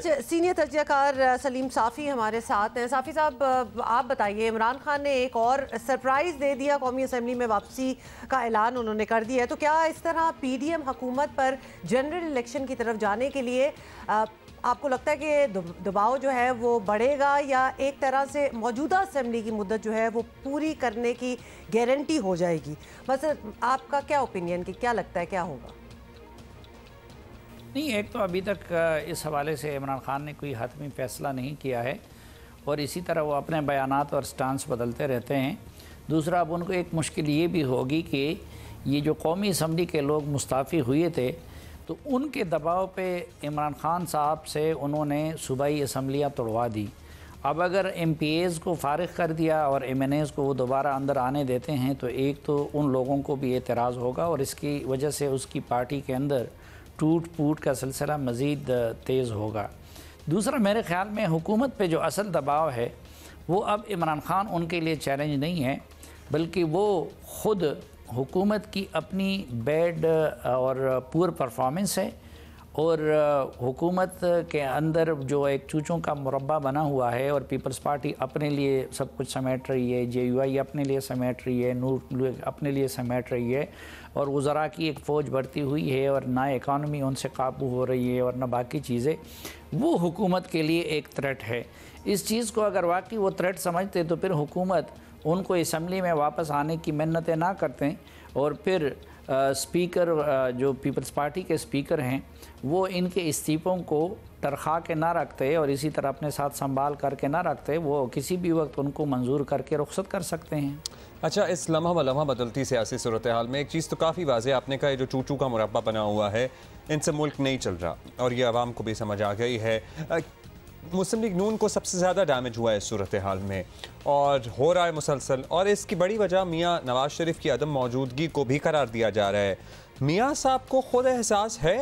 अच्छा, सीनियर तजज़ियाकार सलीम साफ़ी हमारे साथ हैं। साफ़ी साहब, आप बताइए, इमरान खान ने एक और सरप्राइज़ दे दिया, कौमी असम्बली में वापसी का ऐलान उन्होंने कर दिया है। तो क्या इस तरह पीडीएम हुकूमत पर जनरल इलेक्शन की तरफ जाने के लिए आपको लगता है कि दबाव जो है वो बढ़ेगा, या एक तरह से मौजूदा असम्बली की मुद्दत जो है वो पूरी करने की गारंटी हो जाएगी? बस आपका क्या ओपिनियन, कि क्या लगता है क्या होगा? नहीं, एक तो अभी तक इस हवाले से इमरान खान ने कोई हतमी फ़ैसला नहीं किया है और इसी तरह वो अपने बयानात और स्टांस बदलते रहते हैं। दूसरा, अब उनको एक मुश्किल ये भी होगी कि ये जो कौमी असम्बली के लोग मुस्ताफ़ी हुए थे, तो उनके दबाव पे इमरान खान साहब से उन्होंने सूबाई असम्बलियाँ तोड़वा दी। अब अगर MPAs को फ़ारिग कर दिया और MNAs को वो दोबारा अंदर आने देते हैं, तो एक तो उन लोगों को भी एतराज़ होगा और इसकी वजह से उसकी पार्टी के अंदर टूट फूट का सिलसिला मज़ीद तेज़ होगा। दूसरा, मेरे ख़्याल में हुकूमत पे जो असल दबाव है वो अब इमरान खान उनके लिए चैलेंज नहीं है, बल्कि वो ख़ुद हुकूमत की अपनी बैड और पुअर परफॉर्मेंस है और हुकूमत के अंदर जो एक चूचों का मुरब्बा बना हुआ है और पीपल्स पार्टी अपने लिए सब कुछ समेट रही है, JUI अपने लिए समेट रही है, नूर अपने लिए समेट रही है और वज़रा की एक फ़ौज बढ़ती हुई है और ना इकानमी उनसे काबू हो रही है और ना बाकी चीज़ें, वो हुकूमत के लिए एक थ्रेट है। इस चीज़ को अगर वाकई वो थ्रेट समझते तो फिर हुकूमत उनको असम्बली में वापस आने की मिन्नतें ना करते और फिर स्पीकर जो पीपल्स पार्टी के स्पीकर हैं वो इनके इस्तीफ़ों को तरखा के ना रखते और इसी तरह अपने साथ संभाल करके ना रखते, वो किसी भी वक्त उनको मंजूर करके रुखसत कर सकते हैं। अच्छा, इस लम्हा ब लम्हा बदलती सियासी सूरत हाल में एक चीज़ तो काफ़ी वाज़ेह आपने कहा, जो चूचू का मुरब्बा बना हुआ है, इनसे मुल्क नहीं चल रहा और ये आवाम को भी समझ आ गई है। मुस्लिम लीग नून को सबसे ज़्यादा डैमेज हुआ है इस सूरत हाल में और हो रहा है मुसलसल, और इसकी बड़ी वजह मियाँ नवाज शरीफ की अदम मौजूदगी को भी करार दिया जा रहा है। मियाँ साहब को खुद एहसास है,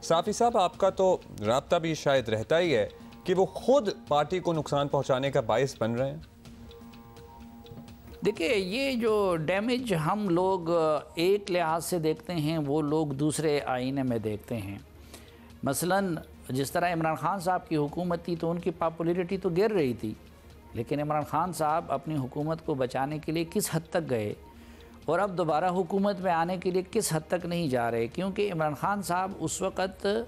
साफ़ी साहब आपका तो राब्ता भी शायद रहता ही है, कि वो खुद पार्टी को नुकसान पहुँचाने का बायस बन रहे हैं? देखिए, ये जो डैमेज हम लोग एक लिहाज से देखते हैं, वो लोग दूसरे आईने में देखते हैं। मसलन जिस तरह इमरान खान साहब की हुकूमत थी तो उनकी पॉपुलैरिटी तो गिर रही थी, लेकिन इमरान खान साहब अपनी हुकूमत को बचाने के लिए किस हद तक गए और अब दोबारा हुकूमत में आने के लिए किस हद तक नहीं जा रहे, क्योंकि इमरान खान साहब उस वक़्त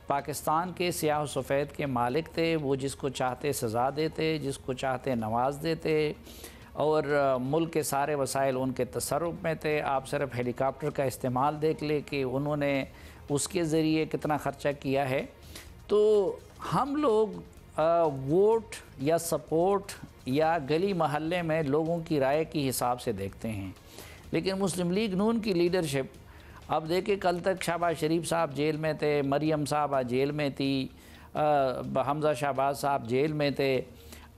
पाकिस्तान के स्याह सफ़ेद के मालिक थे। वो जिसको चाहते सज़ा देते, जिसको चाहते नवाज देते और मुल्क के सारे वसाइल उनके तसर्रुफ़ में थे। आप सिर्फ हेलीकॉप्टर का इस्तेमाल देख ले कि उन्होंने उसके ज़रिए कितना ख़र्चा किया है। तो हम लोग वोट या सपोर्ट या गली महल्ले में लोगों की राय के हिसाब से देखते हैं, लेकिन मुस्लिम लीग नून की लीडरशिप, अब देखिए, कल तक शहबाज शरीफ साहब जेल में थे, मरियम साहबा जेल में थी, हमज़ा शहबाज साहब जेल में थे।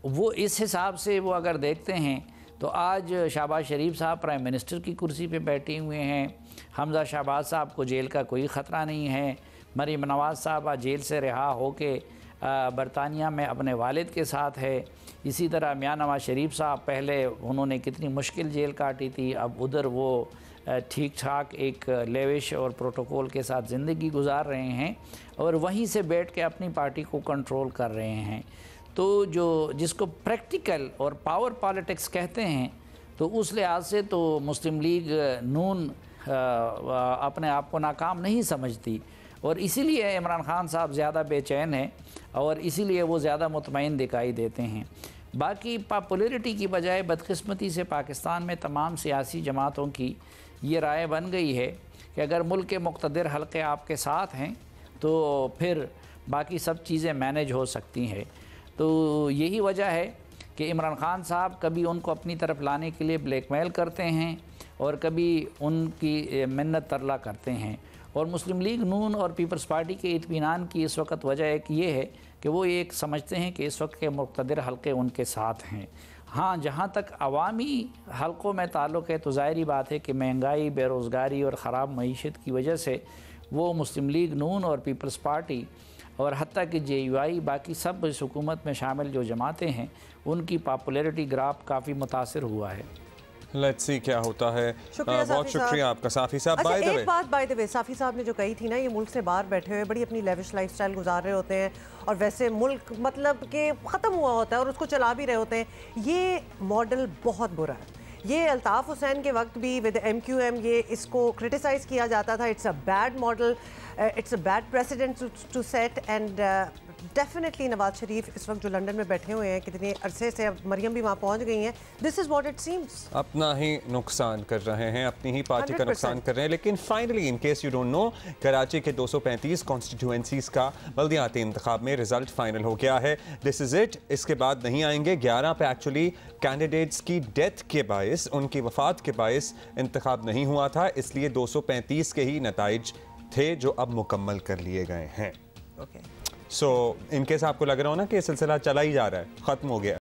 वो इस हिसाब से वो अगर देखते हैं तो आज शहबाज शरीफ साहब प्राइम मिनिस्टर की कुर्सी पे बैठे हुए हैं, हमज़ा शहबाज साहब को जेल का कोई ख़तरा नहीं है, मरियम नवाज़ साहबा जेल से रिहा होके बरतानिया में अपने वालिद के साथ है। इसी तरह मियाँ नवाज़ शरीफ साहब, पहले उन्होंने कितनी मुश्किल जेल काटी थी, अब उधर वो ठीक ठाक एक लेविश और प्रोटोकॉल के साथ ज़िंदगी गुजार रहे हैं और वहीं से बैठ के अपनी पार्टी को कंट्रोल कर रहे हैं। तो जो जिसको प्रैक्टिकल और पावर पॉलिटिक्स कहते हैं, तो उस लिहाज से तो मुस्लिम लीग नून अपने आप को नाकाम नहीं समझती और इसीलिए इमरान खान साहब ज़्यादा बेचैन है और इसीलिए वो ज़्यादा मुतमईन दिखाई देते हैं। बाकी पॉपुलैरिटी की बजाय बदकिस्मती से पाकिस्तान में तमाम सियासी जमातों की ये राय बन गई है कि अगर मुल्क के मुक़्तदिर हल्के आपके साथ हैं तो फिर बाकी सब चीज़ें मैनेज हो सकती हैं। तो यही वजह है कि इमरान खान साहब कभी उनको अपनी तरफ लाने के लिए ब्लैकमेल करते हैं और कभी उनकी मिन्नत तरला करते हैं। और मुस्लिम लीग नून और पीपल्स पार्टी के इत्मीनान की इस वक्त वजह एक ये है कि वो एक समझते हैं कि इस वक्त के मुक़्तदिर हल्के उनके साथ हैं। हाँ, जहाँ तक अवामी हलकों में ताल्लुक़ है तो ज़ाहिरी बात है कि महंगाई, बेरोज़गारी और ख़राब मईशत की वजह से वो मुस्लिम लीग नून और पीपल्स पार्टी और हत्ता कि JUI, बाकी सब इस हुकूमत में शामिल जो जमातें हैं, उनकी पॉपुलैरिटी ग्राफ काफ़ी मुतासिर हुआ है। लेट्स सी क्या होता है। बहुत शुक्रिया आपका साफी साहब। अच्छा, एक बात बाय द वे साफी साहब ने जो कही थी ना, ये मुल्क से बाहर बैठे हुए बड़ी अपनी लेविश लाइफस्टाइल गुजार रहे होते हैं और वैसे मुल्क मतलब कि ख़त्म हुआ होता है और उसको चला भी रहे होते हैं, ये मॉडल बहुत बुरा है। ये अल्ताफ़ हुसैन के वक्त भी विद MQM ये इसको क्रिटिसाइज़ किया जाता था। It's a bad model, it's a bad president to set and definitely Nawaz Sharif इस वक्त जो लंदन में बैठे हुए हैं, कितने अरसे से, अब मरियम भी वहाँ पहुँच गई हैं, this is what it seems. अपना ही नुकसान कर रहे हैं, अपनी ही पार्टी का नुकसान कर रहे हैं। लेकिन finally in case you don't know, Karachi के 235 कॉन्स्टिट्यूएंसीज का बल्दियाती इंतखाब में रिजल्ट फाइनल हो गया है। दिस इज़ इट, इसके बाद नहीं आएंगे। 11 पे एक्चुअली कैंडिडेट्स की डेथ के बायस, उनकी वफात के बायस इंतखाब नहीं हुआ था, इसलिए 235 के ही नताइज थे जो अब मुकम्मल कर लिए गए हैं। सो इन केस आपको लग रहा हो ना कि सिलसिला चला ही जा रहा है, ख़त्म हो गया।